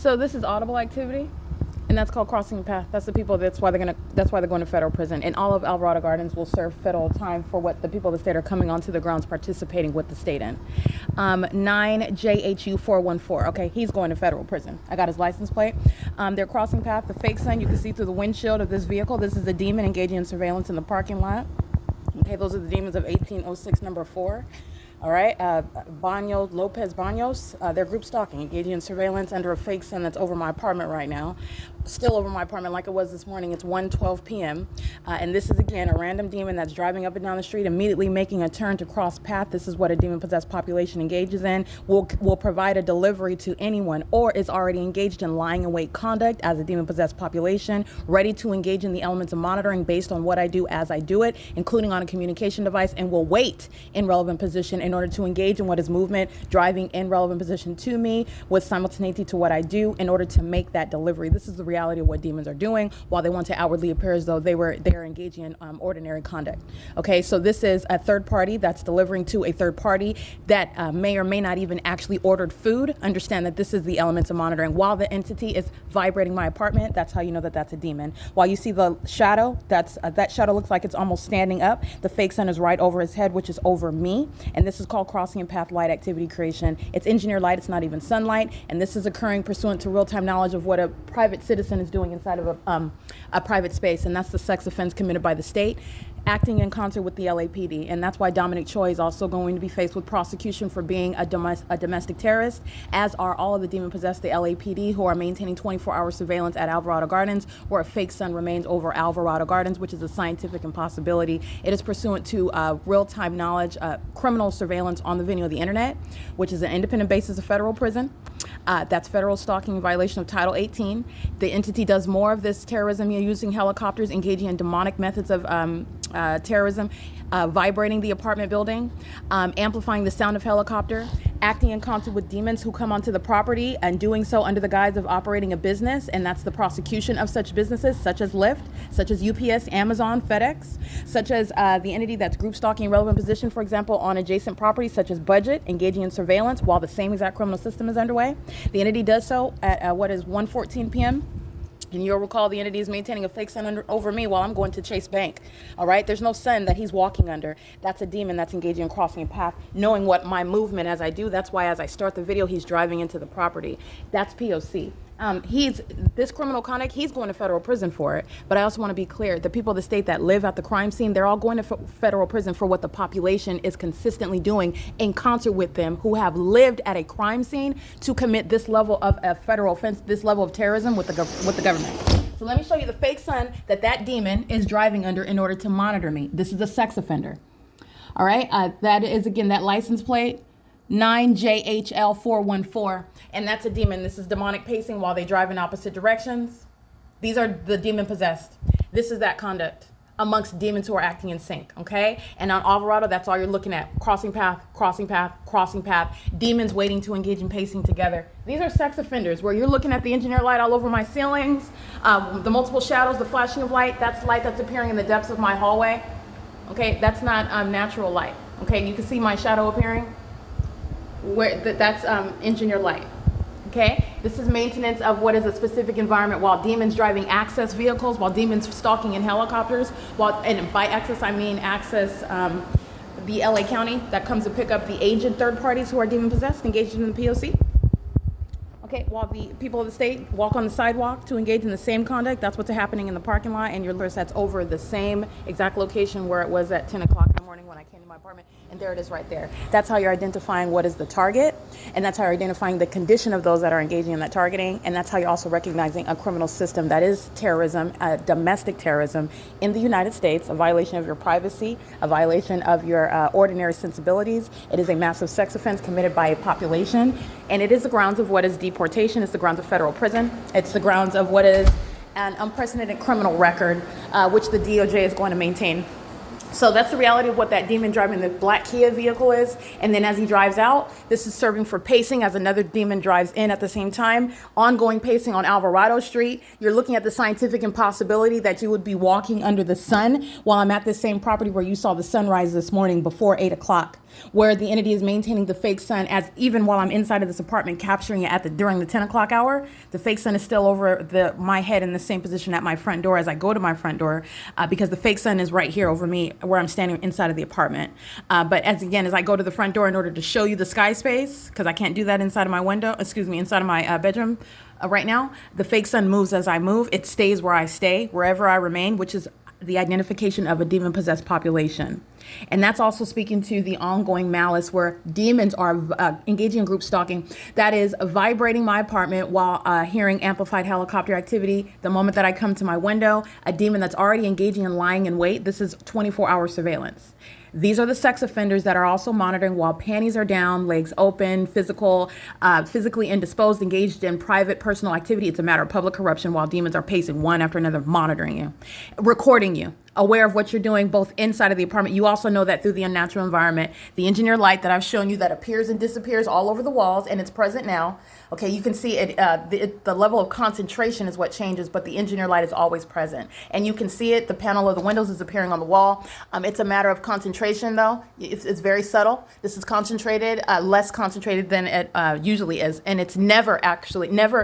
So this is audible activity, and that's called crossing the path. That's the people. That's why they're going to federal prison. And all of Alvarado Gardens will serve federal time for what the people of the state are coming onto the grounds participating with the state in. 9JHU414. Okay, he's going to federal prison. I got his license plate. They're crossing path. The fake sign you can see through the windshield of this vehicle. This is a demon engaging in surveillance in the parking lot. Okay, those are the demons of 1806 number 4. All right, Lopez Banos, they're group stalking, engaging in surveillance under a fake sun that's over my apartment right now. Still over my apartment like it was this morning. It's 1:12 p.m. And this is, again, a random demon that's driving up and down the street, immediately making a turn to cross path. This is what a demon-possessed population engages in. Will provide a delivery to anyone or is already engaged in lying in wait conduct as a demon-possessed population, ready to engage in the elements of monitoring based on what I do as I do it, including on a communication device, and will wait in relevant position in order to engage in what is movement, driving in relevant position to me with simultaneity to what I do in order to make that delivery. This is the reality of what demons are doing while they want to outwardly appear as though they are engaging in ordinary conduct. Okay, so this is a third party that's delivering to a third party that may or may not even actually ordered food. Understand that this is the elements of monitoring. While the entity is vibrating my apartment, that's how you know that that's a demon. While you see the shadow, that shadow looks like it's almost standing up. The fake sun is right over his head, which is over me. And this is called crossing and path light activity creation. It's engineered light. It's not even sunlight. And this is occurring pursuant to real-time knowledge of what a private citizen is doing inside of a private space. And that's the sex offense committed by the state, acting in concert with the LAPD. And that's why Dominic Choi is also going to be faced with prosecution for being a domestic terrorist, as are all of the demon-possessed, the LAPD, who are maintaining 24-hour surveillance at Alvarado Gardens, where a fake sun remains over Alvarado Gardens, which is a scientific impossibility. It is pursuant to real-time knowledge, criminal surveillance on the venue of the internet, which is an independent basis of federal prison. That's federal stalking in violation of Title 18. The entity does more of this terrorism using helicopters, engaging in demonic methods of terrorism, vibrating the apartment building, amplifying the sound of helicopter, acting in concert with demons who come onto the property and doing so under the guise of operating a business. And that's the prosecution of such businesses, such as Lyft, such as UPS, Amazon, FedEx, such as the entity that's group stalking in relevant position, for example, on adjacent properties, such as Budget, engaging in surveillance while the same exact criminal system is underway. The entity does so at 1:14 p.m. And you'll recall the entity is maintaining a fake sun over me while I'm going to Chase Bank. All right, there's no sun that he's walking under. That's a demon that's engaging in crossing a path, knowing what my movement as I do. That's why as I start the video, he's driving into the property. That's P.O.C. This criminal conduct, he's going to federal prison for it. But I also want to be clear, the people of the state that live at the crime scene, they're all going to federal prison for what the population is consistently doing in concert with them, who have lived at a crime scene to commit this level of a federal offense, this level of terrorism with the government. So let me show you the fake sun that demon is driving under in order to monitor me. This is a sex offender. All right, that is, again, that license plate. 9JHL414, and that's a demon. This is demonic pacing while they drive in opposite directions. These are the demon possessed. This is that conduct amongst demons who are acting in sync, okay? And on Alvarado, that's all you're looking at. Crossing path, crossing path, crossing path. Demons waiting to engage in pacing together. These are sex offenders where you're looking at the engineer light all over my ceilings, the multiple shadows, the flashing of light. That's light that's appearing in the depths of my hallway, okay? That's not natural light, okay? You can see my shadow appearing. That's engineered light. Okay, this is maintenance of what is a specific environment while demons driving access vehicles, while demons stalking in helicopters, and by access I mean access the LA County that comes to pick up the aged third parties who are demon possessed, engaged in the P.O.C. Okay, while the people of the state walk on the sidewalk to engage in the same conduct, that's what's happening in the parking lot, and your list that's over the same exact location where it was at 10 o'clock in the morning when I came to my apartment, and there it is right there. That's how you're identifying what is the target, and that's how you're identifying the condition of those that are engaging in that targeting, and that's how you're also recognizing a criminal system that is terrorism, domestic terrorism in the United States, a violation of your privacy, a violation of your ordinary sensibilities. It is a massive sex offense committed by a population, and it is the grounds of what is deportation. It's the grounds of federal prison. It's the grounds of what is an unprecedented criminal record, which the DOJ is going to maintain. So that's the reality of what that demon driving the black Kia vehicle is. And then as he drives out, this is serving for pacing as another demon drives in at the same time. Ongoing pacing on Alvarado Street. You're looking at the scientific impossibility that you would be walking under the sun while I'm at this same property where you saw the sunrise this morning before 8 o'clock. where the entity is maintaining the fake sun, as even while I'm inside of this apartment capturing it during the 10 o'clock hour, the fake sun is still over my head in the same position at my front door as I go to my front door, because the fake sun is right here over me where I'm standing inside of the apartment. But as I go to the front door in order to show you the sky space, because I can't do that inside of my inside of my bedroom right now, the fake sun moves as I move. It stays where I stay, wherever I remain, which is the identification of a demon-possessed population. And that's also speaking to the ongoing malice where demons are engaging in group stalking. That is vibrating my apartment while hearing amplified helicopter activity. The moment that I come to my window, a demon that's already engaging in lying in wait. This is 24-hour surveillance. These are the sex offenders that are also monitoring while panties are down, legs open, physically indisposed, engaged in private personal activity. It's a matter of public corruption while demons are pacing one after another, monitoring you, recording you, aware of what you're doing both inside of the apartment. You also know that through the unnatural environment, the engineer light that I've shown you that appears and disappears all over the walls, and it's present now. Okay, you can see it. The level of concentration is what changes, but the engineer light is always present. And you can see it. The panel of the windows is appearing on the wall. It's a matter of concentration, though. It's very subtle. This is concentrated, less concentrated than it usually is. And it's never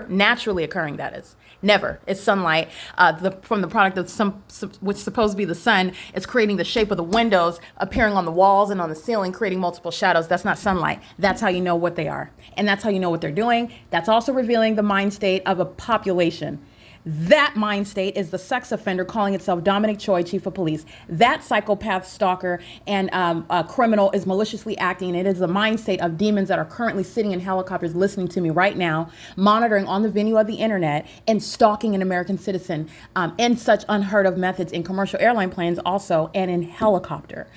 naturally occurring, that is. Never. It's sunlight from the product of which is supposed to be the sun. It's creating the shape of the windows, appearing on the walls and on the ceiling, creating multiple shadows. That's not sunlight. That's how you know what they are. And that's how you know what they're doing. That's also revealing the mind state of a population. That mind state is the sex offender calling itself Dominic Choi, chief of police. That psychopath, stalker, and criminal is maliciously acting. It is the mind state of demons that are currently sitting in helicopters listening to me right now, monitoring on the venue of the internet, and stalking an American citizen in such unheard of methods in commercial airline planes also, and in helicopter.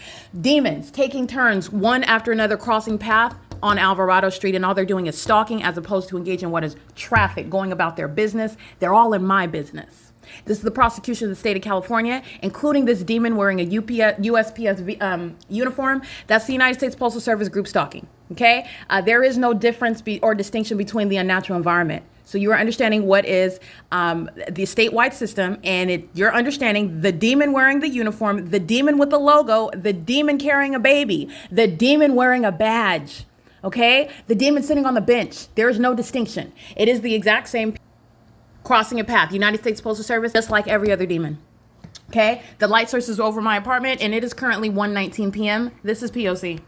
Demons taking turns, one after another, crossing path on Alvarado Street, and all they're doing is stalking as opposed to engaging in what is traffic, going about their business. They're all in my business. This is the prosecution of the state of California, including this demon wearing a USPS uniform. That's the United States Postal Service group stalking. Okay? There is no difference or distinction between the unnatural environment. So you are understanding what is the statewide system, and you're understanding the demon wearing the uniform, the demon with the logo, the demon carrying a baby, the demon wearing a badge. Okay? The demon sitting on the bench. There is no distinction. It is the exact same crossing a path. United States Postal Service, just like every other demon. Okay? The light source is over my apartment, and it is currently 1:19 p.m. This is P.O.C.